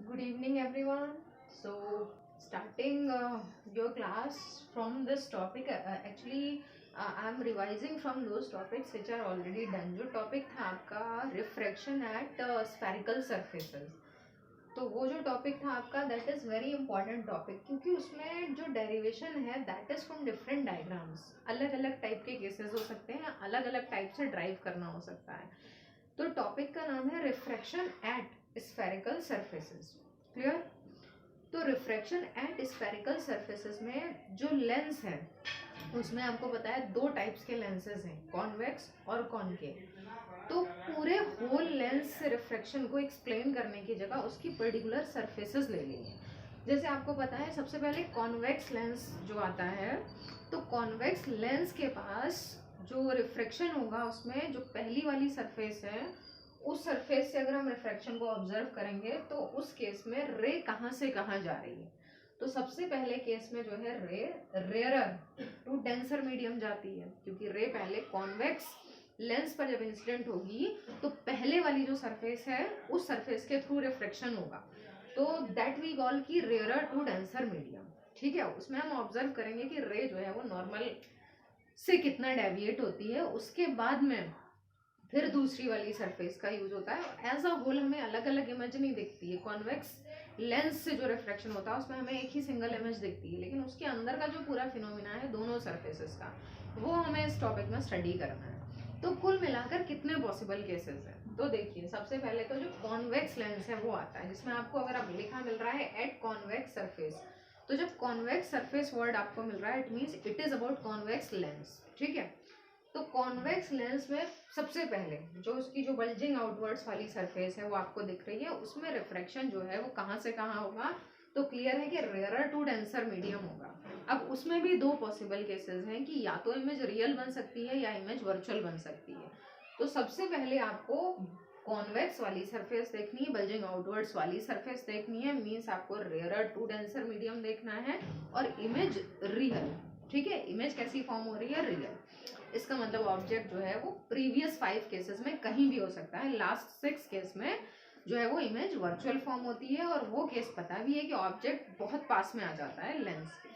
Good evening, everyone. So, starting your class from this topic, I'm revising from those topics which are already done. जो topic था आपका refraction at spherical surfaces, तो वो जो topic था आपका that is very important topic, क्योंकि उसमें जो डेरिवेशन है that is from different diagrams. अलग अलग टाइप के केसेस हो सकते हैं, अलग अलग टाइप से ड्राइव करना हो सकता है. तो टॉपिक का नाम है refraction at spherical surfaces. Clear? तो रिफ्रैक्शन एट स्फेरिकल सरफेसेस में जो लेंस है उसमें आपको पता है दो टाइप्स के लेंसेज हैं, कॉन्वेक्स और कॉनकेव. तो पूरे होल लेंस से रिफ्रैक्शन को एक्सप्लेन करने की जगह उसकी पर्टिकुलर सरफेसेस ले लेंगे. जैसे आपको पता है सबसे पहले कॉन्वेक्स लेंस जो आता है, तो कॉन्वेक्स लेंस के पास जो रिफ्रैक्शन होगा उसमें जो पहली वाली सरफेस है उस सरफेस से अगर हम रिफ्रैक्शन को ऑब्जर्व करेंगे तो उस केस में रे कहाँ से कहाँ जा रही है. तो सबसे पहले केस में जो है रे रेयरर टू डेंसर मीडियम जाती है, क्योंकि रे पहले कॉन्वेक्स लेंस पर जब इंसिडेंट होगी तो पहले वाली जो सरफेस है उस सरफेस के थ्रू रिफ्रैक्शन होगा. तो दैट वी कॉल की रेयरर टू डेंसर मीडियम. ठीक है, उसमें हम ऑब्जर्व करेंगे कि रे जो है वो नॉर्मल से कितना डेविएट होती है, उसके बाद में फिर दूसरी वाली सरफेस का यूज होता है. एज अ होल हमें अलग अलग इमेज नहीं दिखती है. कॉन्वेक्स लेंस से जो रिफ्लेक्शन होता है उसमें हमें एक ही सिंगल इमेज दिखती है, लेकिन उसके अंदर का जो पूरा फिनोमिना है दोनों सरफेसेस का, वो हमें इस टॉपिक में स्टडी करना है. तो कुल मिलाकर कितने पॉसिबल केसेस हैं, तो देखिए सबसे पहले तो जो कॉन्वेक्स लेंस है वो आता है, जिसमें आपको अगर अब लिखा मिल रहा है एट कॉन्वेक्स सरफेस, तो जब कॉन्वेक्स सरफेस वर्ड आपको मिल रहा है it means it is about convex lens. ठीक है, तो कॉन्वेक्स लेंस में सबसे पहले जो उसकी जो बल्जिंग आउटवर्ड्स वाली सरफेस है वो आपको दिख रही है, उसमें रिफ्रैक्शन जो है वो कहाँ से कहाँ होगा, तो क्लियर है कि रेयरर टू डेंसर मीडियम होगा. अब उसमें भी दो पॉसिबल केसेस हैं कि या तो इमेज रियल बन सकती है या इमेज वर्चुअल बन सकती है. तो सबसे पहले आपको कॉन्वेक्स वाली सरफेस देखनी है, बल्जिंग आउटवर्ड्स वाली सरफेस देखनी है, मीन्स आपको रेयरर टू डेंसर मीडियम देखना है और इमेज रियल. ठीक है, इमेज कैसी फॉर्म हो रही है, रियल. इसका मतलब ऑब्जेक्ट जो है वो प्रीवियस 5 केसेस में कहीं भी हो सकता है, लास्ट 6 केस में जो है वो इमेज वर्चुअल फॉर्म होती है, और वो केस पता भी है कि ऑब्जेक्ट बहुत पास में आ जाता है लेंस के.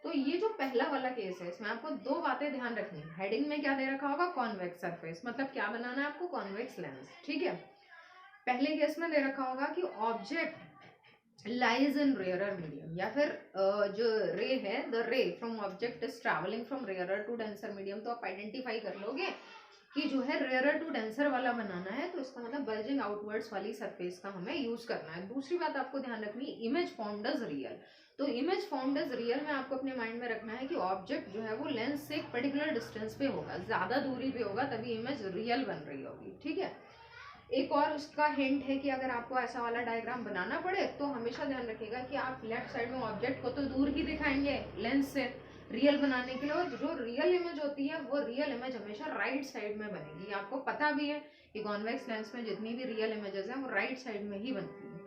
तो ये जो पहला वाला केस है इसमें आपको दो बातें ध्यान रखनी है. हेडिंग में क्या दे रखा होगा, कॉन्वेक्स सरफेस, मतलब क्या बनाना है आपको, कॉन्वेक्स लेंस. ठीक है, पहले केस में दे रखा होगा कि object lies in rarer medium, या फिर जो रे है the ray from object is travelling from rarer to denser medium. तो आप आइडेंटिफाई कर लोगे कि जो है रेयरर टू डेंसर वाला बनाना है, तो इसका मतलब बल्जिंग आउटवर्ड्स वाली सरफेस का हमें यूज करना है. दूसरी बात आपको ध्यान रखनी है, इमेज फॉर्म्ड एज रियल. तो इमेज फॉर्म्ड एज रियल में आपको अपने माइंड में रखना है कि ऑब्जेक्ट जो है वो लेंस से एक पर्टिकुलर डिस्टेंस पे होगा, ज्यादा दूरी पे होगा, तभी इमेज रियल बन रही होगी. ठीक है, एक और उसका हिंट है कि अगर आपको ऐसा वाला डायग्राम बनाना पड़े तो हमेशा ध्यान रखिएगा कि आप लेफ्ट साइड में ऑब्जेक्ट को तो दूर ही दिखाएंगे लेंस से रियल बनाने के लिए, और जो रियल इमेज होती है वो रियल इमेज हमेशा राइट साइड में बनेगी. आपको पता भी है कि कॉन्वेक्स लेंस में जितनी भी रियल इमेजेस हैं वो राइट साइड में ही बनती है.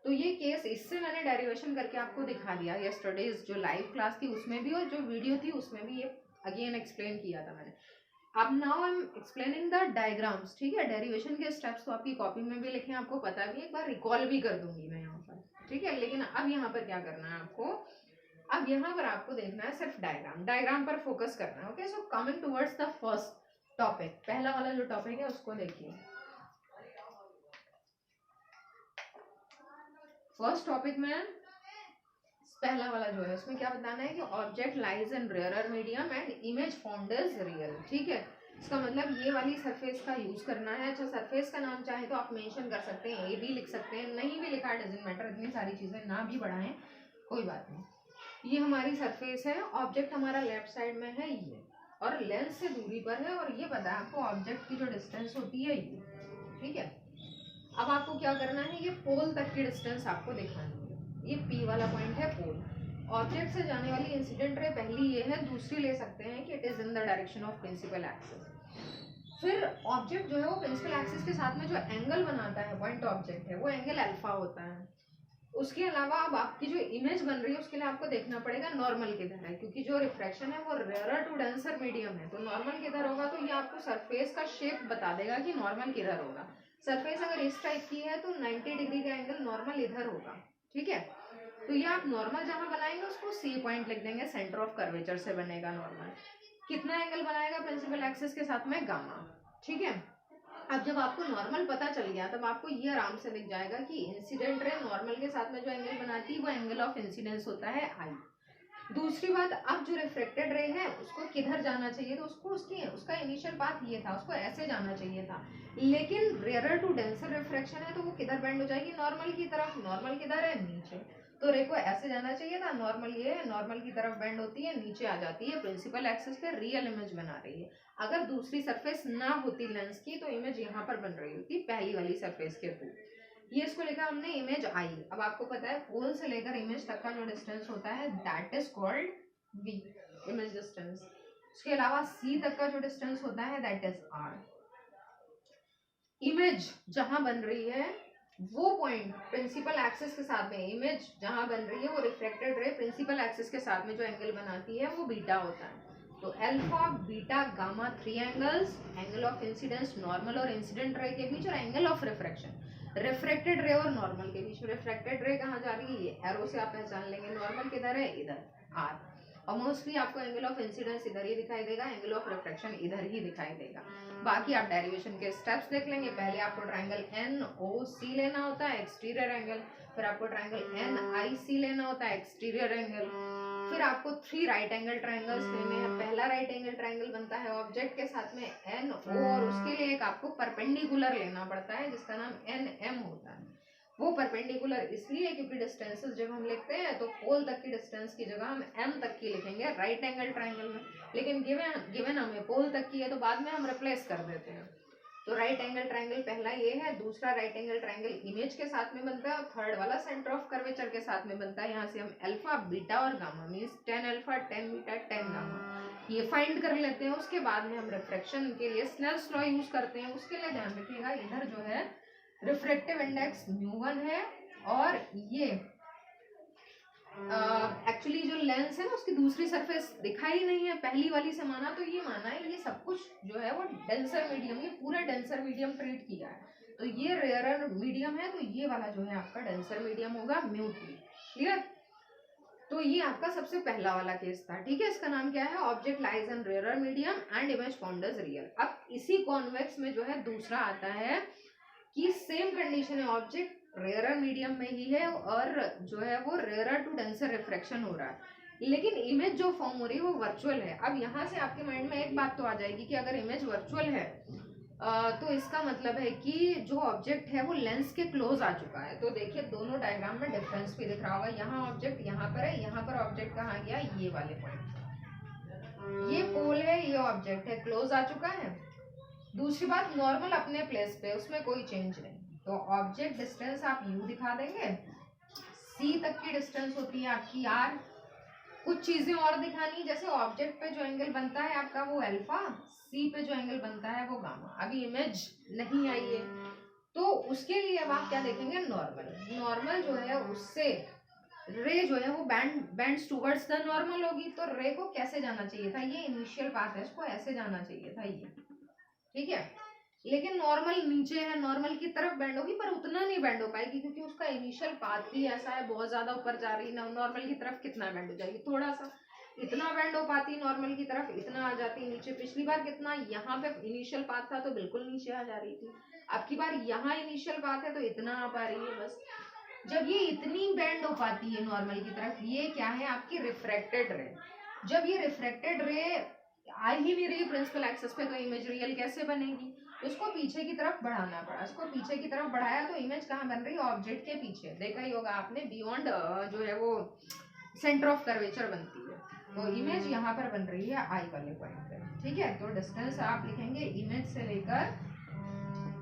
तो ये केस इससे मैंने डेरिवेशन करके आपको दिखा दिया. यस्टरडेज जो लाइव क्लास थी उसमें भी और जो वीडियो थी उसमें भी ये अगेन एक्सप्लेन किया था मैंने. अब now I am explaining the diagrams. ठीक है, डेरिवेशन के स्टेप्स तो आपकी कॉपी में भी लिखे हैं, आपको पता भी, एक बार रिकॉल भी कर दूंगी मैं यहाँ पर. ठीक है, लेकिन अब यहाँ पर क्या करना है आपको, अब यहाँ पर आपको देखना है सिर्फ डायग्राम, डायग्राम पर फोकस करना है. Okay, so coming towards the first topic, पहला वाला जो टॉपिक है उसको देखिए. फर्स्ट टॉपिक में पहला वाला जो है उसमें क्या बताना है कि object lies in rarer medium and image formed is real. ठीक है, इसका मतलब ये वाली सरफेस का यूज करना है. अच्छा, सरफेस का नाम चाहे तो आप मेंशन कर सकते हैं, ए भी लिख सकते हैं, नहीं भी लिखा डजंट मैटर, इतनी सारी चीजें ना भी बढ़ाएं कोई बात नहीं. ये हमारी सरफेस है, ऑब्जेक्ट हमारा लेफ्ट साइड में है ये, और लेंस से दूरी पर है, और ये पता है आपको ऑब्जेक्ट की जो डिस्टेंस होती है ये. ठीक है, अब आपको क्या करना है, ये पोल तक की डिस्टेंस आपको दिखानी है. ये पी वाला पॉइंट है पोल. ऑब्जेक्ट से जाने वाली इंसिडेंट रे पहली ये है, दूसरी ले सकते हैं कि it is in the direction of principal axis. फिर ऑब्जेक्ट जो है वो प्रिंसिपल एक्सिस के साथ में जो एंगल बनाता है पॉइंट ऑब्जेक्ट है वो एंगल अल्फा होता है. उसके अलावा अब आपकी जो इमेज बन रही है उसके लिए आपको देखना पड़ेगा नॉर्मल किधर है, क्योंकि जो रिफ्रैक्शन है वो रेयरर टू डेंसर मीडियम है, तो नॉर्मल किधर होगा, तो ये आपको सरफेस का शेप बता देगा कि नॉर्मल किधर होगा. सरफेस अगर इस टाइप की है तो 90 डिग्री का एंगल नॉर्मल इधर होगा, ठीक है। तो ये आप नॉर्मल जहां बनाएंगे उसको सी पॉइंट लिख देंगे, सेंटर ऑफ कर्वेचर से बनेगा नॉर्मल। कितना एंगल बनाएगा प्रिंसिपल एक्सिस के साथ में, गामा, ठीक है। अब जब आपको नॉर्मल पता चल गया तब आपको ये आराम से दिख जाएगा कि इंसिडेंट रे नॉर्मल के साथ में जो एंगल बनाती है वो एंगल ऑफ इंसिडेंस होता है आई। दूसरी बात, अब जो रिफ्लेक्टेड रे है उसको किधर जाना चाहिए, तो उसको उसका इनिशियल पाथ ये था, उसको ऐसे जाना चाहिए था, लेकिन रेयर टू डेंसर रिफ्रैक्शन है तो वो किधर बेंड हो जाएगी, नॉर्मल की तरफ। नॉर्मल किधर है, नीचे, तो रे को ऐसे जाना चाहिए था, नॉर्मल ये है, नॉर्मल की तरफ बेंड होती है, नीचे आ जाती है, प्रिंसिपल एक्सिस पे रियल इमेज बना रही है। अगर दूसरी सरफेस ना होती लेंस की तो इमेज यहाँ पर बन रही होती पहली वाली सरफेस के थ्रू। ये इसको लिखा हमने इमेज आई। अब आपको पता है पोल से लेकर इमेज तक का जो डिस्टेंस होता है that is called V, image distance. उसके अलावा सी तक का जो डिस्टेंस होता है दैट इज आर। इमेज जहां बन रही है वो पॉइंट प्रिंसिपल एक्सिस के साथ में, इमेज जहां बन रही है वो रिफ्लेक्टेड रे प्रिंसिपल एक्सिस के साथ में जो एंगल बनाती है वो बीटा होता है। तो alpha beta gamma 3 angles, angle of incidence normal और इंसिडेंट रे के बीच, और एंगल ऑफ रिफ्रैक्शन रिफ्रेक्टेड रे और नॉर्मल के बीच में। रिफ्रेक्टेड रे कहाँ जा रही है, ये एरो से आप पहचान लेंगे, नॉर्मल किधर है, इधर, आर। और मोस्टली आपको एंगल ऑफ इंसिडेंस इधर ही दिखाई देगा, एंगल ऑफ रिफ्रैक्शन इधर ही दिखाई देगा। बाकी आप डेरिवेशन के स्टेप्स देख लेंगे। पहले आपको ट्रायंगल एन ओ सी लेना होता है, एक्सटीरियर एंगल। फिर आपको ट्रायंगल एन आई सी लेना होता है, एक्सटीरियर एंगल। फिर आपको 3 राइट एंगल ट्रायंगल्स लेने हैं। पहला राइट एंगल ट्रायंगल बनता है ऑब्जेक्ट के साथ में एन ओ, और उसके लिए एक आपको परपेंडिकुलर लेना पड़ता है जिसका नाम एन एम होता है। वो परपेंडिकुलर इसलिए क्योंकि डिस्टेंसेस जब हम लिखते हैं तो पोल तक की डिस्टेंस की जगह हम एम तक की लिखेंगे राइट एंगल ट्रायंगल में, लेकिन गिवन हमें पोल तक की है तो बाद में हम रिप्लेस कर देते हैं। तो राइट एंगल ट्रायंगल पहला ये है। दूसरा राइट एंगल ट्रायंगल इमेज के साथ में बनता है, और थर्ड वाला सेंटर ऑफ कर्वेचर के साथ में बनता है। यहाँ से हम अल्फा बीटा और gamma means 10 alpha 10 beta 10 gamma ये फाइंड कर लेते हैं। उसके बाद में हम रिफ्रैक्शन के लिए स्नेल्स लॉ यूज करते हैं। उसके लिए ध्यान रखिएगा इधर जो है रिफ्रैक्टिव इंडेक्स μ1 है, और ये एक्चुअली जो लेंस है ना उसकी दूसरी सरफेस दिखाई नहीं है, पहली वाली से माना तो ये माना है ये सब कुछ जो है वो डेंसर मीडियम, ये पूरा डेंसर मीडियम ट्रीट किया है। तो ये रेयरर मीडियम है, तो ये वाला जो है आपका डेंसर मीडियम होगा μ2। क्लियर? तो ये आपका सबसे पहला वाला केस था, ठीक है। इसका नाम क्या है, object lies in rarer medium and image found as real. अब इसी कॉन्वेक्स में जो है दूसरा आता है कि सेम कंडीशन है, ऑब्जेक्ट रेयरर मीडियम में ही है और जो है वो रेयरर टू डेंसर रिफ्रैक्शन हो रहा है, लेकिन इमेज जो फॉर्म हो रही है वो वर्चुअल है। अब यहाँ से आपके माइंड में एक बात तो आ जाएगी कि अगर इमेज वर्चुअल है तो इसका मतलब है कि जो ऑब्जेक्ट है वो लेंस के क्लोज आ चुका है। तो देखिए दोनों डायग्राम में डिफरेंस भी दिख रहा होगा, यहाँ ऑब्जेक्ट यहाँ पर है, यहाँ पर ऑब्जेक्ट कहाँ गया, ये वाले पॉइंट, ये पोल है, ये ऑब्जेक्ट है, क्लोज आ चुका है। दूसरी बात नॉर्मल अपने प्लेस पे, उसमें कोई चेंज नहीं। तो ऑब्जेक्ट डिस्टेंस आप यू दिखा देंगे, सी तक की डिस्टेंस होती है आपकी आर। कुछ चीजें और दिखानी, जैसे ऑब्जेक्ट पे जो एंगल बनता है आपका वो अल्फा, सी पे जो एंगल बनता है वो गामा। अभी इमेज नहीं आई है तो उसके लिए अब आप क्या देखेंगे, नॉर्मल। नॉर्मल जो है उससे रे जो है वो बैंड्स टुवर्ड्स द नॉर्मल होगी। तो रे को कैसे जाना चाहिए था, ये इनिशियल पाथ है, इसको ऐसे जाना चाहिए था ये, ठीक है। लेकिन नॉर्मल नीचे है, नॉर्मल की तरफ बेंड होगी पर उतना नहीं बेंड हो पाएगी क्योंकि उसका इनिशियल पाथ ही ऐसा है, बहुत ज्यादा ऊपर जा रही है। नॉर्मल की तरफ कितना बेंड हो जाएगी, थोड़ा सा, इतना बेंड हो पाती नॉर्मल की तरफ, इतना आ जाती नीचे। पिछली बार कितना यहाँ पे इनिशियल पाथ था तो बिल्कुल नीचे आ जा रही थी, अब की बार यहाँ इनिशियल पाथ है तो इतना आ पा रही है बस। जब ये इतनी बेंड हो पाती है नॉर्मल की तरफ, ये क्या है आपकी रिफ्रैक्टेड रे। जब ये रिफ्रैक्टेड रे आ ही नहीं रही प्रिंसिपल एक्सिस पे तो इमेज रियल कैसे बनेगी, उसको पीछे की तरफ बढ़ाना पड़ा। उसको पीछे की तरफ बढ़ाया तो इमेज कहाँ बन रही है, ऑब्जेक्ट के पीछे। देखा ही होगा आपने, बियॉन्ड जो है वो सेंटर ऑफ कर्वेचर बनती है। तो इमेज यहाँ पर बन रही है आई वाले पॉइंट पे, ठीक है। तो डिस्टेंस आप लिखेंगे इमेज से लेकर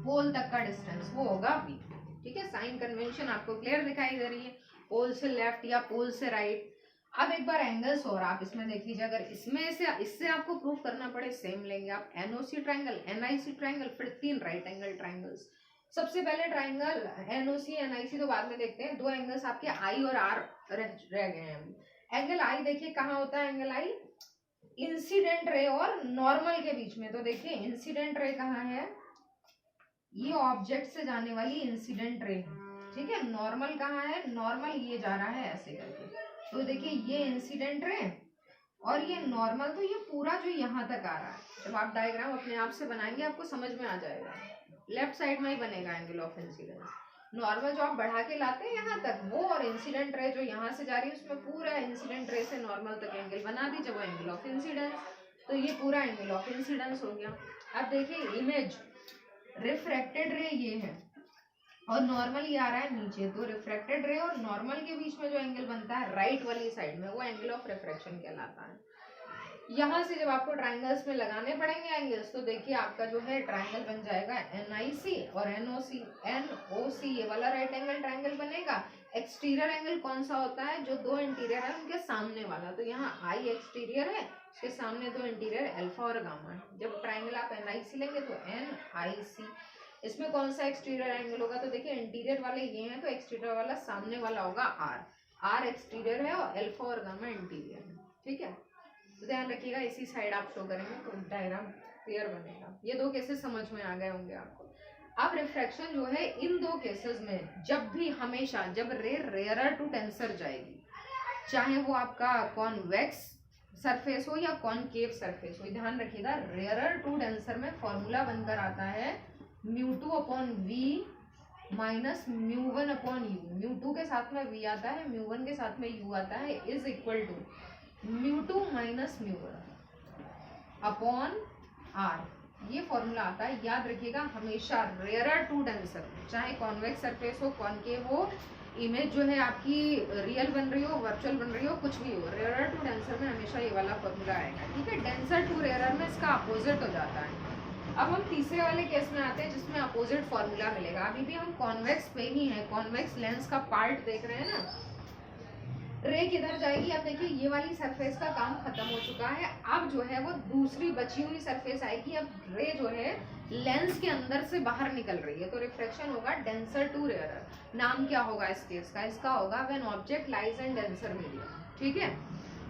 पोल तक का डिस्टेंस वो होगा v, ठीक है। साइन कन्वेंशन आपको क्लियर दिखाई दे रही है, पोल से लेफ्ट या पोल से राइट। अब एक बार एंगल्स और आप इसमें देख लीजिए, अगर इसमें से इससे आपको प्रूव करना पड़े सेम लेंगे आप एनओसी ट्रायंगल, एनआईसी ट्रायंगल, फिर 3 राइट एंगल ट्रायंगल्स। सबसे पहले ट्रायंगल एनओसी एनआईसी तो बाद में देखते हैं, 2 एंगल्स आपके आई और आर रह गए हैं। एंगल आई देखिए कहाँ होता है, एंगल आई इंसिडेंट रे और नॉर्मल के बीच में। तो देखिए इंसिडेंट रे कहाँ है, ये ऑब्जेक्ट से जाने वाली इंसिडेंट रे है, ठीक है। नॉर्मल कहाँ है, नॉर्मल ये जा रहा है ऐसे करके, तो देखिए ये इंसिडेंट रे और ये नॉर्मल, तो ये पूरा जो यहाँ तक आ रहा है। जब आप डायग्राम अपने आप से बनाएंगे आपको समझ में आ जाएगा, लेफ्ट साइड में ही बनेगा एंगल ऑफ इंसिडेंस। नॉर्मल जो आप बढ़ा के लाते हैं यहाँ तक वो, और इंसिडेंट रे जो यहाँ से जा रही है उसमें पूरा इंसिडेंट रे से नॉर्मल तक एंगल बना दीजिए, वो एंगल ऑफ इंसिडेंस। तो ये पूरा एंगल ऑफ इंसिडेंस हो गया। अब देखिए इमेज रिफ्रैक्टेड रे ये है और नॉर्मल ये आ रहा है नीचे, तो रिफ्रैक्टेड रे और नॉर्मल के बीच में जो एंगल बनता है राइट वाली साइड में, वो एंगल ऑफ रिफ्रैक्शन कहलाता है। यहाँ से जब आपको ट्राइंगल्स में लगाने पड़ेंगे एंगल्स, तो देखिए आपका जो है ट्राइंगल बन जाएगा NIC और NOC ये वाला राइट एंगल ट्राइंगल बनेगा। एक्सटीरियर एंगल कौन सा होता है, जो दो इंटीरियर है उनके सामने वाला, तो यहाँ I एक्सटीरियर है, उसके सामने दो इंटीरियर अल्फा और गामा है। जब ट्राइंगल आप NIC लेंगे तो NIC, इसमें कौन सा एक्सटीरियर एंगल होगा, तो देखिए इंटीरियर वाले ये हैं तो एक्सटीरियर वाला सामने वाला होगा R एक्सटीरियर है और अल्फा और गामा इंटीरियर है, ठीक है। तो ध्यान रखिएगा, इसी साइड आप शो करेंगे तो डायग्राम क्लियर बनेगा। ये दो केसेस समझ में आ गए होंगे आपको। अब रिफ्रैक्शन जो है इन दो केसेस में जब भी हमेशा जब रे रेयरर टू डेंसर जाएगी, चाहे वो आपका कॉन्वेक्स सरफेस हो या कॉनकेव सरफेस हो, ध्यान रखिएगा रेयरर टू डेंसर में फॉर्मूला बनकर आता है μ2/v माइनस μ1/u। μ2 के साथ में v आता है, μ1 के साथ में u आता है, is equal to μ2 minus μ1 upon r। ये फॉर्मूला आता है, याद रखिएगा हमेशा रेयरर टू डेंसर, चाहे कॉन्वेक्स सरफेस हो कॉनकेव हो, इमेज जो है आपकी रियल बन रही हो वर्चुअल बन रही हो कुछ भी हो, रेयरर टू डेंसर में हमेशा ये वाला फॉर्मूला आएगा, ठीक है। डेंसर टू रेयरर में इसका अपोजिट हो जाता है। अब हम तीसरे वाले केस में आते हैं जिसमें अपोजिट फॉर्मूला मिलेगा। अभी भी हम कॉन्वेक्स पे ही हैं, कॉन्वेक्स लेंस का पार्ट देख रहे हैं ना। रे किधर जाएगी, अब देखिए ये वाली सरफेस का काम खत्म हो चुका है, अब जो है वो दूसरी बची हुई सरफेस आएगी। अब रे जो है लेंस के अंदर से बाहर निकल रही है, तो रिफ्रैक्शन होगा डेंसर टू रेयरर। नाम क्या होगा इस केस का, इसका होगा when object lies in denser medium, ठीक है,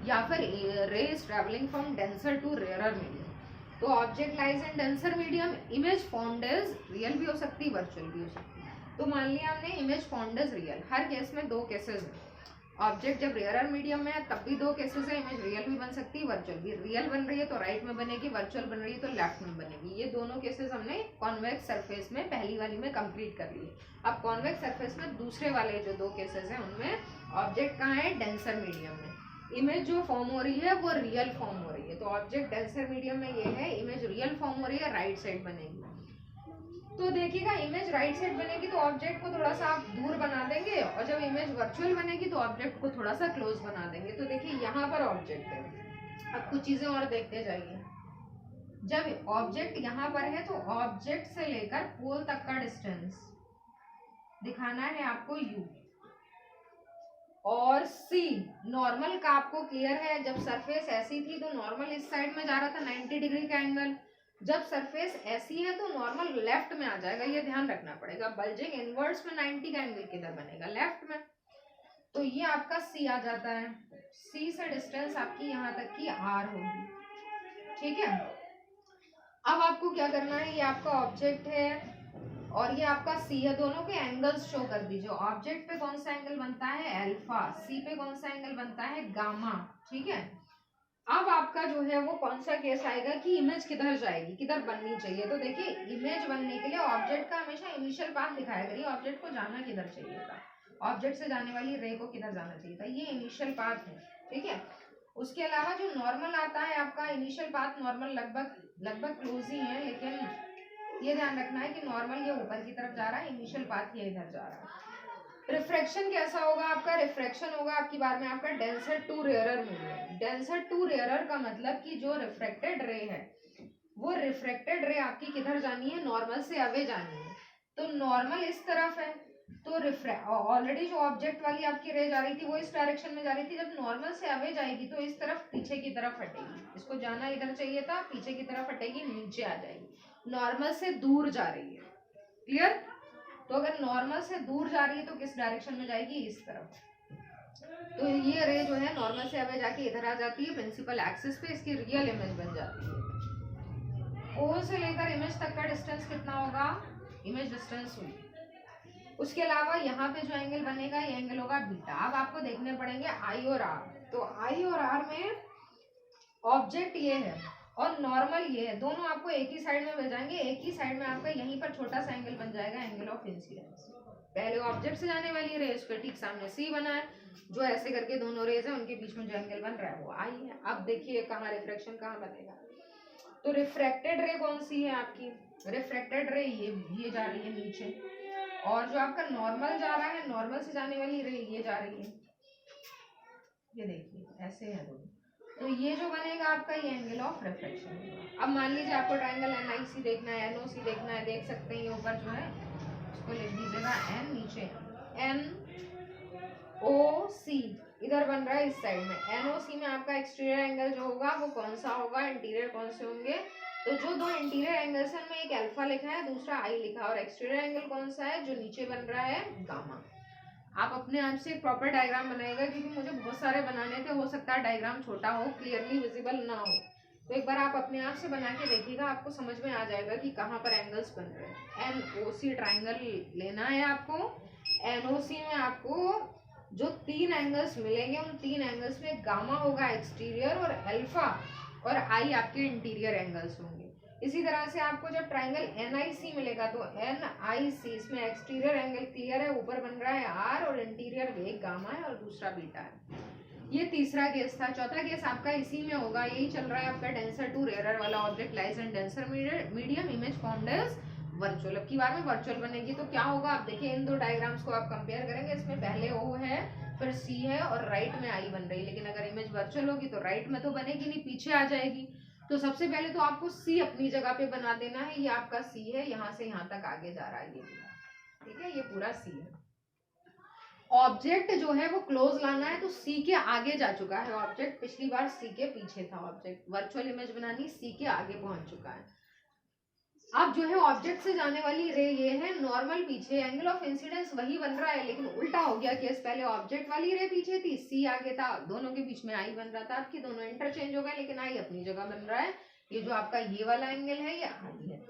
या फिर ray is travelling from denser to rarer medium. तो object lies in denser medium, image formed as real भी हो सकती है वर्चुअल भी हो सकती है। तो मान लिया हमने इमेज फॉर्म्ड एज रियल, हर केस में दो केसेस हैं। ऑब्जेक्ट जब रेयरर मीडियम में है तब भी दो केसेस है, इमेज रियल भी बन सकती है वर्चुअल भी। रियल बन रही है तो राइट में बनेगी, वर्चुअल बन रही है तो लेफ्ट में बनेगी। ये दोनों केसेस हमने कॉन्वेक्स सरफेस में पहली वाली में कंप्लीट कर लिए। अब कॉन्वेक्स सरफेस में दूसरे वाले जो दो केसेस हैं उनमें ऑब्जेक्ट कहाँ है, डेंसर मीडियम में, इमेज जो फॉर्म हो रही है वो रियल फॉर्म हो रही है। तो ऑब्जेक्ट डेंसर मीडियम में ये है, इमेज रियल फॉर्म हो रही है, राइट साइड बनेगी। तो देखिएगा इमेज राइट साइड बनेगी तो ऑब्जेक्ट को थोड़ा सा आप दूर बना देंगे, और जब इमेज वर्चुअल बनेगी तो ऑब्जेक्ट को थोड़ा सा क्लोज बना देंगे। तो देखिए यहाँ पर ऑब्जेक्ट है, अब कुछ चीजें और देखते जाइए। जब ऑब्जेक्ट यहाँ पर है तो ऑब्जेक्ट से लेकर पोल तक का डिस्टेंस दिखाना है आपको u और c। नॉर्मल का आपको क्लियर है, जब सरफेस ऐसी थी तो नॉर्मल इस साइड में जा रहा था 90 डिग्री का एंगल, जब सरफेस ऐसी है तो नॉर्मल लेफ्ट में आ जाएगा, ये ध्यान रखना पड़ेगा। बल्जिंग इनवर्ड्स में 90 का एंगल किधर बनेगा, लेफ्ट में। तो ये आपका c आ जाता है, c से डिस्टेंस आपकी यहाँ तक की r होगी, ठीक है। अब आपको क्या करना है, ये आपका ऑब्जेक्ट है और ये आपका c है, दोनों के एंगल्स शो कर दीजिए। ऑब्जेक्ट पे कौन सा एंगल बनता है अल्फा, c पे कौन सा एंगल बनता है गामा, ठीक है। अब आपका जो है वो कौन सा केस आएगा कि इमेज किधर जाएगी, किधर बननी चाहिए। तो देखिए इमेज बनने के लिए ऑब्जेक्ट का हमेशा इनिशियल पाथ दिखाया करिए, ऑब्जेक्ट को जाना किधर चाहिए था, ऑब्जेक्ट से जाने वाली रे को किधर जाना चाहिए था, ये इनिशियल पाथ है, ठीक है। उसके अलावा जो नॉर्मल आता है आपका इनिशियल पाथ, नॉर्मल लगभग क्लोज ही है, लेकिन ये ध्यान रखना है कि नॉर्मल ये ऊपर की तरफ जा रहा है, इनिशियल पाथ ये इधर जा रहा है। रिफ्रैक्शन कैसा होगा आपका, रिफ्रैक्शन होगा आपकी बार में आपका denser to rarer medium. Denser to rarer का मतलब कि जो रिफ्रैक्टेड रे है वो रिफ्रैक्टेड रे आपकी किधर जानी है, नॉर्मल से अवे जानी है। तो नॉर्मल इस तरफ है, तो ऑलरेडी जो ऑब्जेक्ट वाली आपकी रे जा रही थी वो इस डायरेक्शन में जा रही थी, जब नॉर्मल से अवे जाएगी तो इस तरफ पीछे की तरफ हटेगी, इसको जाना इधर चाहिए था, पीछे की तरफ हटेगी, नीचे आ जाएगी, नॉर्मल से दूर जा रही है, क्लियर। तो अगर नॉर्मल से दूर जा रही है तो किस डायरेक्शन में जाएगी, इस तरफ। तो ये रे जो है नॉर्मल से अवे जाके इधर आ जाती है प्रिंसिपल एक्सिस पे, इसकी रियल इमेज बन जाती है। ओ से लेकर इमेज तक का डिस्टेंस कितना होगा, इमेज डिस्टेंस हुई। उसके अलावा यहाँ पे जो एंगल बनेगा ये एंगल होगा बीटा। अब आपको देखने पड़ेंगे आई और आर। तो आई और आर में ऑब्जेक्ट ये है और नॉर्मल ये है, दोनों आपको एक ही साइड में मिल जाएंगे। एक ही साइड में आपका यहीं पर छोटा सा एंगल बन जाएगा, एंगल ऑफ इंसिडेंस। पहले ऑब्जेक्ट से जाने वाली रेज पे ठीक सामने सी बना है, जो ऐसे करके दोनों रेज है उनके बीच में जो एंगल बन रहा है वो आई है। अब देखिए कहाँ रिफ्रैक्शन कहाँ बनेगा। तो रिफ्रैक्टेड रे कौन सी है आपकी, रिफ्रैक्टेड रे ये जा रही है नीचे, और जो आपका नॉर्मल जा रहा है, नॉर्मल से जाने वाली रे ये जा रही है, ये देखिए ऐसे है दोनों। तो ये जो बनेगा आपका ये एंगल ऑफ रिफ्रैक्शन होगा। अब मान लीजिए आपको ट्रायंगल एनआईसी देखना है, एनओसी देखना है, देख सकते हैं ये ऊपर जो है इसको लिख दीजिएगा एन, नीचे एन ओ सी इधर बन रहा है इस साइड में। एनओसी में आपका एक्सटीरियर एंगल जो होगा वो कौन सा होगा, इंटीरियर कौन से होंगे। तो जो दो इंटीरियर एंगल्स है उनमें एक अल्फा लिखा है, दूसरा आई लिखा है, और एक्सटीरियर एंगल कौन सा है जो नीचे बन रहा है, गामा। आप अपने आप से एक प्रॉपर डायग्राम बनाएगा, क्योंकि मुझे बहुत सारे बनाने थे, हो सकता है डायग्राम छोटा हो, क्लियरली विजिबल ना हो। तो एक बार आप अपने आप से बना के देखिएगा, आपको समझ में आ जाएगा कि कहाँ पर एंगल्स बन रहे हैं। एनओसी ट्राइंगल लेना है आपको। एनओसी में आपको जो 3 एंगल्स मिलेंगे उन 3 एंगल्स में गामा होगा एक्सटीरियर और अल्फा और आई आपके इंटीरियर एंगल्स होंगे। इसी तरह से आपको जब ट्राइंगल एनआईसी मिलेगा तो एनआईसी, इसमें एक्सटीरियर एंगल क्लियर है, ऊपर बन रहा है आर और इंटीरियर एक गामा है और दूसरा बीटा है। ये तीसरा केस था। चौथा केस आपका इसी में होगा, यही चल रहा है आपका डेंसर टू रेयरर वाला। Object lies in denser medium, image formed as virtual. अब की बार में वर्चुअल बनेगी तो क्या होगा, आप देखिए इन दो डायग्राम्स को आप कंपेयर करेंगे, इसमें पहले ओ है फिर सी है और राइट में आई बन रही है। लेकिन अगर इमेज वर्चुअल होगी तो राइट में तो बनेगी नहीं, पीछे आ जाएगी। तो सबसे पहले तो आपको सी अपनी जगह पे बना देना है। ये आपका सी है, यहाँ से यहाँ तक आगे जा रहा है ये पूरा, ठीक है, ये पूरा सी है। ऑब्जेक्ट जो है वो क्लोज लाना है, तो सी के आगे जा चुका है ऑब्जेक्ट, पिछली बार सी के पीछे था ऑब्जेक्ट। वर्चुअल इमेज बनानी, सी के आगे पहुंच चुका है। अब जो है ऑब्जेक्ट से जाने वाली रे ये है नॉर्मल पीछे, एंगल ऑफ इंसिडेंस वही बन रहा है, लेकिन उल्टा हो गया केस। पहले ऑब्जेक्ट वाली रे पीछे थी, सी आगे था, दोनों के बीच में आई बन रहा था। आपकी दोनों इंटरचेंज हो गए, लेकिन आई अपनी जगह बन रहा है। ये जो आपका ये वाला एंगल है ये आई है।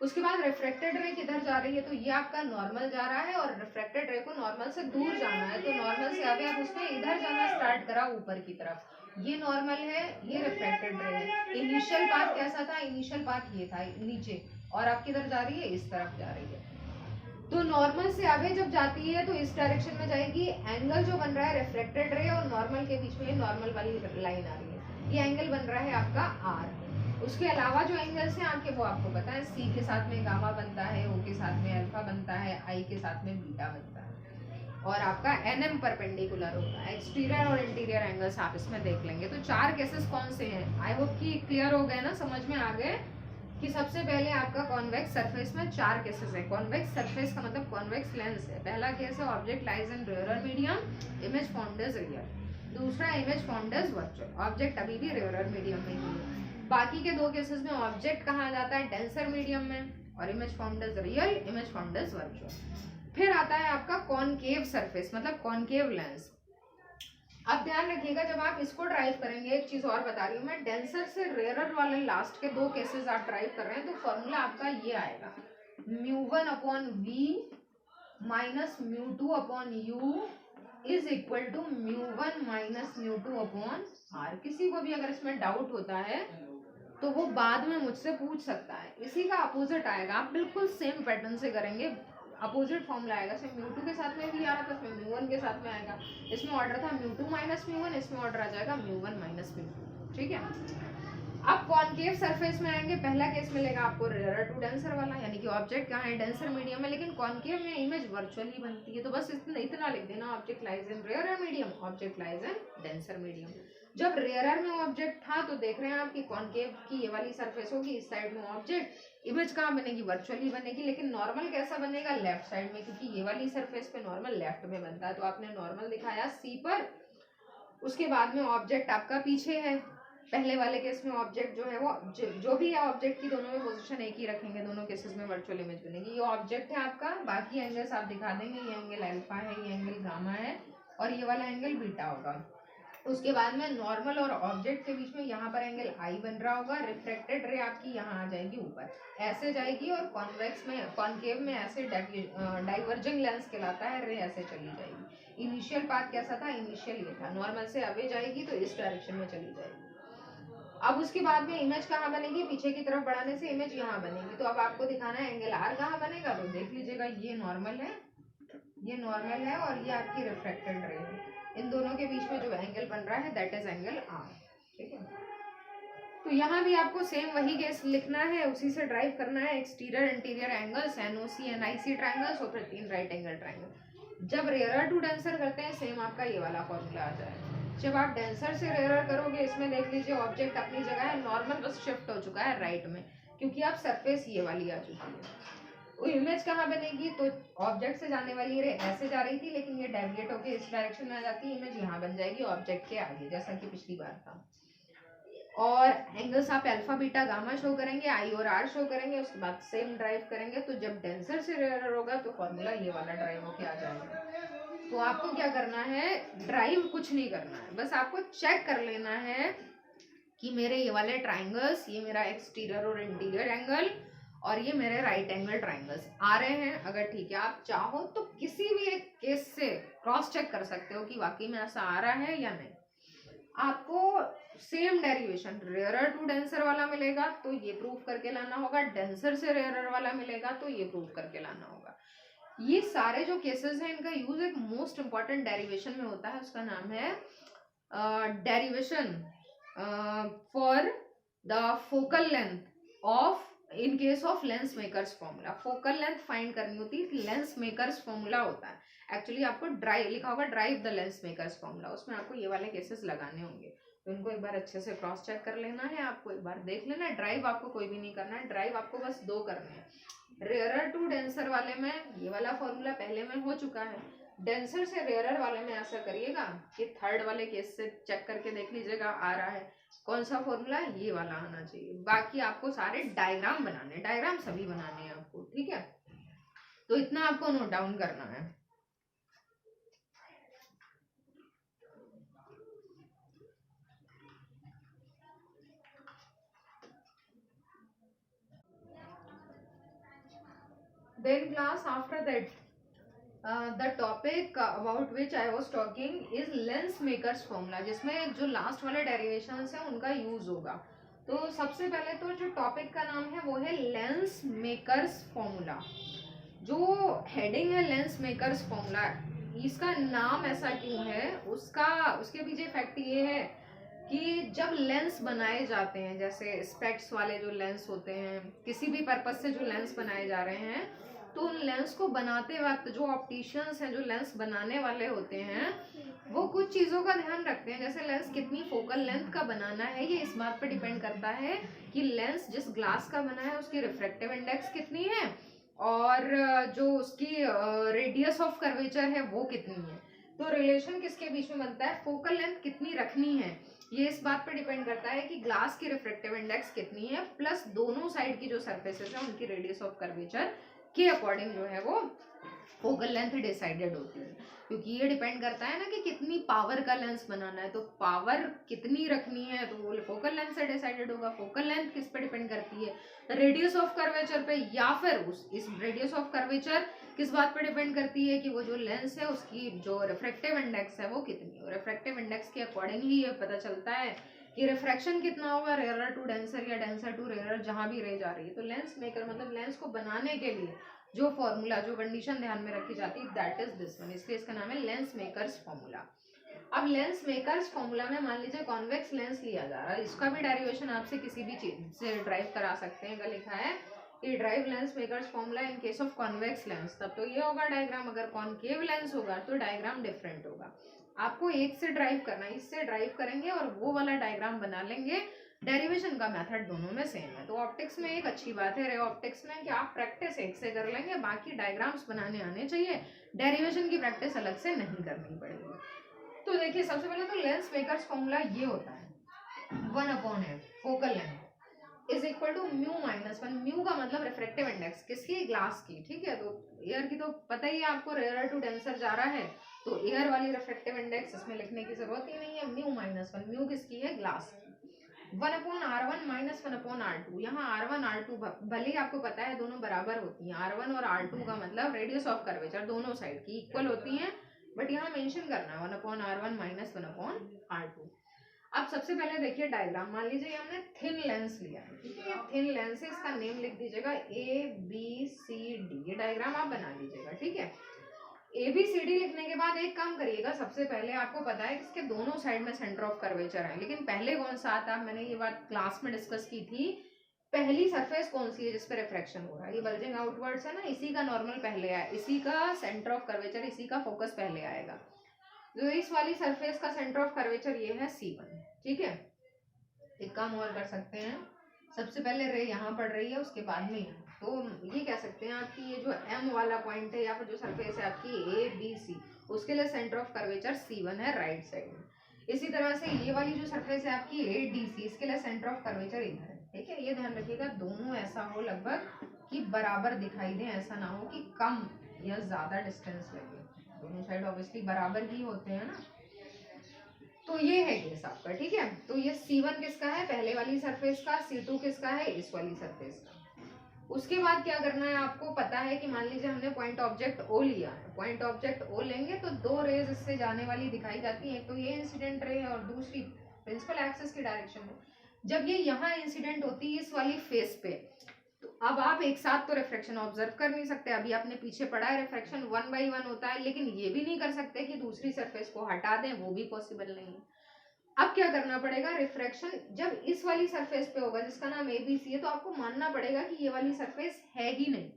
उसके बाद रिफ्रैक्टेड रे किधर जा रही है, तो ये आपका नॉर्मल जा रहा है और रिफ्रैक्टेड रे को नॉर्मल से दूर जाना है। तो नॉर्मल से अभी आप उसने इधर जाना स्टार्ट करा ऊपर की तरफ, ये नॉर्मल है, ये रिफ्रैक्टेड रे है। इनिशियल पाथ कैसा था, इनिशियल पाथ ये था नीचे, और आप किधर जा रही है, इस तरफ जा रही है। तो नॉर्मल से आगे जब जाती है तो इस डायरेक्शन में जाएगी। एंगल जो बन रहा है रिफ्लेक्टेड रे और नॉर्मल के बीच में नॉर्मल वाली लाइन आ रही है, ये एंगल बन रहा है आपका आर। उसके अलावा जो एंगल्स हैं आपके वो आपको पता है, सी के साथ में गामा बनता है, ओ के साथ में अल्फा बनता है, आई के साथ में बीटा बनता है, और आपका एनएम परपेंडिकुलर होता है। एक्सटीरियर और इंटीरियर एंगल्स आप इसमें देख लेंगे। तो 4 केसेस कौन से हैं, आई होप कि क्लियर हो गए ना, समझ में आ गए कि सबसे पहले आपका कॉन्वेक्स सरफेस में 4 केसेस है। कॉन्वेक्स सरफेस का मतलब कॉन्वेक्स लेंस है। पहला केस है object lies in rarer medium, image formed as real. दूसरा image formed as virtual, object अभी भी रेयरर मीडियम में ही है। बाकी के 2 केसेस में ऑब्जेक्ट कहाँ जाता है, डेंसर मीडियम में, और image formed as real, image formed as virtual. फिर आता है आपका कॉनकेव सरफेस मतलब कॉनकेव लेंस। अब ध्यान रखिएगा जब आप इसको ड्राइव करेंगे, एक चीज और बता रही हूँ मैं, डेंसर से रेयरर वाले लास्ट के 2 केसेस आप ड्राइव कर रहे हैं तो फॉर्मूला आपका ये आएगा, μ1/v minus μ2/u is equal to μ1 minus μ2/r। किसी को भी अगर इसमें डाउट होता है तो वो बाद में मुझसे पूछ सकता है। इसी का अपोजिट आएगा, आप बिल्कुल सेम पैटर्न से करेंगे, अपोजिट फॉर्मूला आएगा। इसमें μ2 के साथ में भी आ रहा था, इसमें μ1 के साथ में आएगा। इसमें ऑर्डर था μ2 माइनस μ1, इसमें ऑर्डर आ जाएगा μ1 माइनस μ2, ठीक है। अब कॉनकेव सरफेस में आएंगे, पहला केस मिलेगा आपको रेयरर टू डेंसर वाला, यानी कि ऑब्जेक्ट कहाँ है, डेंसर मीडियम में, लेकिन कॉनकेव में इमेज वर्चुअल ही बनती है। तो बस इतना लिख देना, object lies in rarer medium, object lies in denser medium. जब रेयरर में ऑब्जेक्ट था तो देख रहे हैं आप कि कॉनकेव की ये वाली सरफेस होगी, इस साइड में ऑब्जेक्ट, इमेज कहाँ बनेगी, वर्चुअल ही बनेगी। लेकिन नॉर्मल कैसा बनेगा, लेफ्ट साइड में, क्योंकि ये वाली सरफेस पे नॉर्मल लेफ्ट में बनता है। तो आपने नॉर्मल दिखाया सी पर, उसके बाद में ऑब्जेक्ट आपका पीछे है। पहले वाले केस में ऑब्जेक्ट जो है वो जो भी है ऑब्जेक्ट की दोनों में पोजीशन एक ही रखेंगे, दोनों केसेस में वर्चुअल इमेज बनेगी। ये ऑब्जेक्ट है आपका, बाकी एंगल्स आप दिखा देंगे, ये एंगल अल्फा है, ये एंगल गामा है और ये वाला एंगल बीटा होगा। उसके बाद में नॉर्मल और ऑब्जेक्ट के बीच में यहाँ पर एंगल आई बन रहा होगा, रिफ्रेक्टेड रे आपकी यहाँ आ जाएगी ऊपर ऐसे जाएगी, और कॉन्वेक्स में कॉनकेव में ऐसे डाइवर्जिंग लेंस कहलाता है, रे ऐसे चली जाएगी। इनिशियल पाथ कैसा था, इनिशियल ये था, नॉर्मल से अवे जाएगी तो इस डायरेक्शन में चली जाएगी। अब उसके बाद में इमेज कहाँ बनेगी, पीछे की तरफ बढ़ाने से इमेज यहाँ बनेगी। तो अब आपको दिखाना है एंगल आर कहाँ बनेगा, तो देख लीजिएगा ये नॉर्मल है, ये नॉर्मल है और ये आपकी रिफ्रेक्टेड रे है। इन दोनों के बीच में जो एंगल बन रहा है दैट इज एंगल आर। ठीक है, तो यहाँ भी आपको सेम वही केस लिखना है, उसी से ड्राइव करना है। Exterior interior angles, NOC NIC triangles और फिर 3 राइट एंगल ट्रायंगल। जब रेयरर टू डेंसर करते हैं सेम आपका ये वाला फॉर्मूला आ जाएगा। जब आप डेंसर से रेयरर करोगे, इसमें देख लीजिए ऑब्जेक्ट अपनी जगह है, नॉर्मल बस शिफ्ट हो चुका है राइट में, क्योंकि आप सरफेस ये वाली आ चुकी है। वो इमेज कहाँ बनेगी, तो ऑब्जेक्ट से जाने वाली रे ऐसे जा रही थी, लेकिन ये डेविएट होकर इस डायरेक्शन में आ जाती है, इमेज यहाँ बन जाएगी ऑब्जेक्ट के आगे, जैसा कि पिछली बार था। और एंगल्स आप अल्फा बीटा गामा शो करेंगे, आई और आर शो करेंगे, उसके बाद सेम ड्राइव करेंगे। तो जब डेंसर से रेयर होगा तो फॉर्मूला ये वाला ड्राइव होके आ जाएगा। तो आपको क्या करना है, ड्राइव कुछ नहीं करना है, बस आपको चेक कर लेना है कि मेरे ये वाले ट्राइंगल्स, ये मेरा एक्सटीरियर और इंटीरियर एंगल और ये मेरे राइट एंगल ट्राइंगल्स आ रहे हैं। अगर ठीक है, आप चाहो तो किसी भी एक केस से क्रॉस चेक कर सकते हो कि वाकई में ऐसा आ रहा है या नहीं। आपको same derivation rarer to denser वाला मिलेगा तो ये प्रूफ करके लाना होगा, डेंसर से रेयरर वाला मिलेगा तो ये प्रूफ करके लाना होगा। ये सारे जो केसेस हैं इनका यूज एक मोस्ट इंपॉर्टेंट डेरिवेशन में होता है, उसका नाम है derivation for the focal length of, in case of lens makers formula. Focal length find करनी होती है, लेंस मेकर्स फॉर्मूला होता है। एक्चुअली आपको ड्राइव लिखा होगा, drive the lens makers formula, उसमें आपको ये वाले केसेस लगाने होंगे। तो इनको एक बार अच्छे से क्रॉस चेक कर लेना है, आपको एक बार देख लेना है। ड्राइव आपको कोई भी नहीं करना है, ड्राइव आपको बस 2 करने हैं। रेयरर टू डेंसर वाले में ये वाला फॉर्मूला पहले में हो चुका है, डेंसर से रेयरर वाले में ऐसा करिएगा कि थर्ड वाले केस से चेक करके देख लीजिएगा आ रहा है कौन सा फॉर्मूला, ये वाला आना चाहिए। बाकी आपको सारे डायग्राम बनाने, डायग्राम सभी बनाने हैं आपको, ठीक है। तो इतना आपको नोट डाउन करना है। Then class after that, the topic about which I was talking is lens makers formula, जिसमें जो लास्ट वाले डेरिवेशंस हैं उनका यूज होगा। तो सबसे पहले तो जो टॉपिक का नाम है वो है लेंस मेकर्स फॉर्मूला। जो हेडिंग है लेंस मेकर्स फॉर्मूला, इसका नाम ऐसा क्यों है, उसके पीछे फैक्ट ये है कि जब लेंस बनाए जाते हैं, जैसे स्पेक्ट्स वाले जो लेंस होते हैं, किसी भी पर्पज से जो लेंस बनाए जा रहे हैं, तो उन लेंस को बनाते वक्त जो ऑप्टिशियंस हैं, जो लेंस बनाने वाले होते हैं, वो कुछ चीज़ों का ध्यान रखते हैं। जैसे लेंस कितनी फोकल लेंथ का बनाना है, ये इस बात पर डिपेंड करता है कि लेंस जिस ग्लास का बना है उसकी रिफ्रैक्टिव इंडेक्स कितनी है और जो उसकी रेडियस ऑफ कर्वेचर है वो कितनी है। तो रिलेशन किसके बीच में बनता है, फोकल लेंथ कितनी रखनी है, ये इस बात पर डिपेंड करता है कि ग्लास की रिफ्रैक्टिव इंडेक्स कितनी है, प्लस दोनों साइड की जो सरफेसेस है उनकी रेडियस ऑफ कर्वेचर के अकॉर्डिंग जो है वो फोकल लेंथ डिसाइडेड होती है। क्योंकि ये डिपेंड करता है ना कि कितनी पावर का लेंस बनाना है, तो पावर कितनी रखनी है तो वो फोकल लेंथ से डिसाइडेड होगा। फोकल लेंथ किस पे डिपेंड करती है, रेडियस ऑफ कर्वेचर पे, या फिर इस रेडियस ऑफ कर्वेचर किस बात पे डिपेंड करती है कि वो जो लेंस है उसकी जो रिफ्रैक्टिव इंडेक्स है वो कितनी है। रिफ्रैक्टिव इंडेक्स के अकॉर्डिंगली ये पता चलता है कि रिफ्रैक्शन कितना होगा रेयर टू डेंसर या डेंसर टू रेयर, जहां भी रह जा रही है। तो लेंस मेकर मतलब लेंस को बनाने के लिए जो फॉर्मूला, जो कंडीशन ध्यान में रखी जाती है दैट इज दिस वन, इसलिए इसका नाम है लेंस मेकर्स फॉर्मूला। अब लेंस मेकर्स फॉर्मूला में मान लीजिए कॉन्वेक्स लेंस लिया जा रहा है, इसका भी डेरिवेशन आपसे किसी भी चीज से ड्राइव करा सकते हैं। अगर लिखा है कि drive lens makers formula in case of convex lens, तब तो ये होगा डायग्राम। अगर कॉनकेव लेंस होगा तो डायग्राम डिफरेंट होगा। आपको एक से ड्राइव करना है, इससे ड्राइव करेंगे और वो वाला डायग्राम बना लेंगे। डेरिवेशन का मेथड दोनों में सेम है। तो ऑप्टिक्स में एक अच्छी बात है रे ऑप्टिक्स में कि आप प्रैक्टिस एक से कर लेंगे, बाकी डायग्राम्स बनाने आने चाहिए, डेरिवेशन की प्रैक्टिस अलग से नहीं करनी पड़ेगी। तो देखिए सबसे पहले तो लेंस मेकर्स फॉर्मूला ये होता है 1/f focal length is equal to mu minus one. Mu का मतलब रिफ्रेक्टिव इंडेक्स किसकी, ग्लास की, ठीक है। तो एयर की तो पता ही है आपको, रेयर टू डेंसर जा रहा है, तो एयर वाली रिफ्रेक्टिव इंडेक्स इसमें लिखने की जरूरत ही नहीं है। म्यू माइनस वन, म्यू किसकी है, ग्लास की। 1/r1 minus 1/r2। यहाँ R1 R2 भले ही आपको पता है दोनों बराबर होती हैं, R1 और R2 का मतलब रेडियस ऑफ कर्वेचर दोनों साइड की इक्वल होती हैं, बट यहाँ मेंशन करना है 1/r1 माइनस 1/r2। अब सबसे पहले देखिए डायग्राम, मान लीजिए हमने थिन लेंस लिया है, ठीक है। ये थिन लेंस है, इसका नेम लिख दीजिएगा ABCD। ये डायग्राम आप बना लीजिएगा, ठीक है। ABCD लिखने के बाद एक काम करिएगा, सबसे पहले आपको पता है कि इसके दोनों साइड में सेंटर ऑफ कर्वेचर है, लेकिन पहले कौन सा आता है, मैंने ये बात क्लास में डिस्कस की थी। पहली सरफेस कौन सी है जिस पे रिफ्रैक्शन हो रहा है, ये बल्जिंग आउटवर्ड्स है ना, इसी का नॉर्मल पहले आया, इसी का सेंटर ऑफ कर्वेचर, इसी का फोकस पहले आएगा। तो इस वाली सरफेस का सेंटर ऑफ कर्वेचर ये है C1, ठीक है। एक काम और कर सकते हैं, सबसे पहले रे यहाँ पड़ रही है, उसके बाद में यहाँ, तो ये कह सकते हैं आपकी ये जो M वाला पॉइंट है या फिर जो सरफेस है आपकी ABC, उसके लिए सेंटर ऑफ कर्वेचर C1 है राइट साइड में। इसी तरह से ये वाली जो सरफेस है आपकी ADC, इसके लिए सेंटर ऑफ कर्वेचर इधर है, ठीक है। ये ध्यान रखिएगा दोनों ऐसा हो लगभग कि बराबर दिखाई दे, ऐसा ना हो कि कम या ज्यादा डिस्टेंस लगे, दोनों साइड ऑब्वियसली बराबर ही होते हैं ना। तो ये है केस आपका, ठीक है। तो ये C1 किसका है, पहले वाली सरफेस का, C2 किसका है, इस वाली सरफेस का। उसके बाद क्या करना है आपको पता है कि मान लीजिए हमने पॉइंट ऑब्जेक्ट O लिया है, पॉइंट ऑब्जेक्ट O लेंगे तो दो रेज इससे जाने वाली दिखाई जाती है, एक तो ये इंसिडेंट रे है और दूसरी प्रिंसिपल एक्सिस की डायरेक्शन में। जब ये यहाँ इंसिडेंट होती है इस वाली फेस पे, तो अब आप एक साथ तो रिफ्रैक्शन ऑब्जर्व कर नहीं सकते, अभी आपने पीछे पढ़ा है रिफ्रैक्शन 1 by 1 होता है, लेकिन ये भी नहीं कर सकते कि दूसरी सरफेस को हटा दें, वो भी पॉसिबल नहीं है। अब क्या करना पड़ेगा, रिफ्रैक्शन जब इस वाली सरफेस पे होगा जिसका नाम ABC है, तो आपको मानना पड़ेगा कि ये वाली सरफेस है ही नहीं।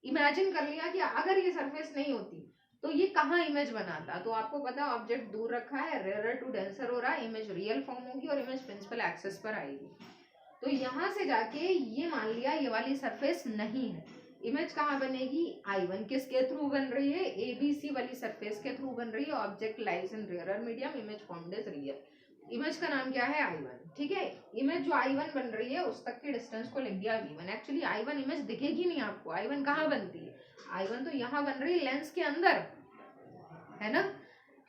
इमेजिन कर लिया कि अगर ये सरफेस नहीं होती तो ये कहाँ इमेज बनाता, तो आपको पता ऑब्जेक्ट दूर रखा है, रेयर टू डेंसर हो रहा है, इमेज रियल फॉर्म होगी और इमेज प्रिंसिपल एक्सिस पर आएगी। तो यहाँ से जाके ये मान लिया ये वाली सरफेस नहीं है, इमेज कहाँ बनेगी, I1 किसके थ्रू बन रही है, ABC वाली सरफेस के थ्रू बन रही है। Object lies in rare medium, image formed is real, image का नाम क्या है, I1, ठीक है। इमेज जो I1 बन रही है उस तक की डिस्टेंस को लिख दिया V1। एक्चुअली I1 इमेज दिखेगी नहीं आपको, I1 कहाँ बनती है, I1 तो यहाँ बन रही है लेंस के अंदर, है ना,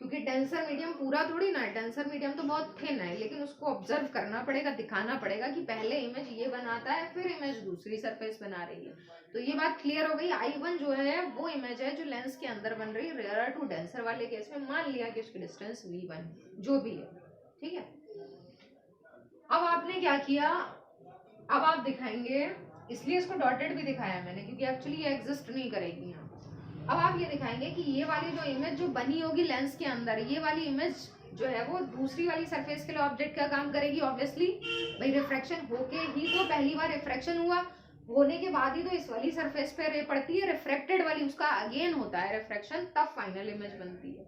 क्योंकि डेंसर मीडियम पूरा थोड़ी ना है, डेंसर मीडियम तो बहुत थिन है, लेकिन उसको ऑब्जर्व करना पड़ेगा, दिखाना पड़ेगा कि पहले इमेज ये बनाता है फिर इमेज दूसरी सरफेस बना रही है। तो ये बात क्लियर हो गई, I1 जो है वो इमेज है जो लेंस के अंदर बन रही है, रेयर टू डेंसर वाले केस में मान लिया कि उसकी डिस्टेंस V1 जो भी है, ठीक है। अब आपने क्या किया, अब आप दिखाएंगे, इसलिए इसको डॉटेड भी दिखाया मैंने क्योंकि एक्चुअली ये एग्जिस्ट नहीं करेगी यहाँ। अब आप ये दिखाएंगे कि ये वाली जो इमेज जो बनी होगी लेंस के अंदर, ये वाली इमेज जो है वो दूसरी वाली सरफेस के लिए ऑब्जेक्ट का काम करेगी, ऑब्वियसली भाई रिफ्रैक्शन होके ही तो पहली बार रिफ्रैक्शन हुआ, होने के बाद ही तो इस वाली सरफेस पे रे पड़ती है, रिफ्रेक्टेड वाली उसका अगेन होता है रिफ्रैक्शन, तब फाइनल इमेज बनती है।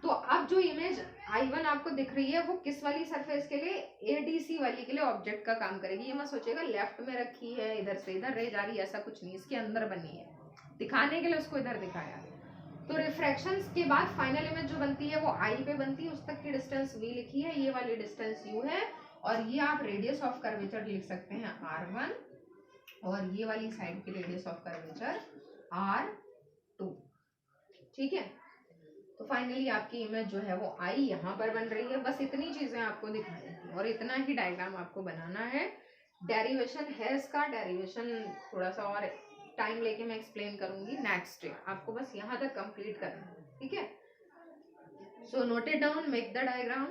तो अब जो इमेज I1 आपको दिख रही है वो किस वाली सरफेस के लिए, ADC वाली के लिए ऑब्जेक्ट का काम करेगी। ये मत सोचेगा लेफ्ट में रखी है इधर से इधर रे जा रही है, ऐसा कुछ नहीं, इसके अंदर बनी है, दिखाने के लिए उसको इधर दिखाया। तो रिफ्रैक्शन के बाद फाइनल इमेज जो बनती है वो I पे बनती है, उस तक की डिस्टेंस V लिखी है, ये वाली डिस्टेंस U है, और ये आप रेडियस ऑफ कर्वेचर लिख सकते हैं R1, और ये वाली साइड की रेडियस ऑफ कर्वेचर R2, ठीक है। तो फाइनली आपकी इमेज जो है वो I यहाँ पर बन रही है। बस इतनी चीजें आपको दिखानी थी और इतना ही डायग्राम आपको बनाना है। डेरिवेशन है इसका, डेरिवेशन थोड़ा सा और टाइम लेके मैं एक्सप्लेन करूंगी नेक्स्ट डे, आपको बस यहाँ तक कंप्लीट करना है, ठीक है। So note it down, make the diagram,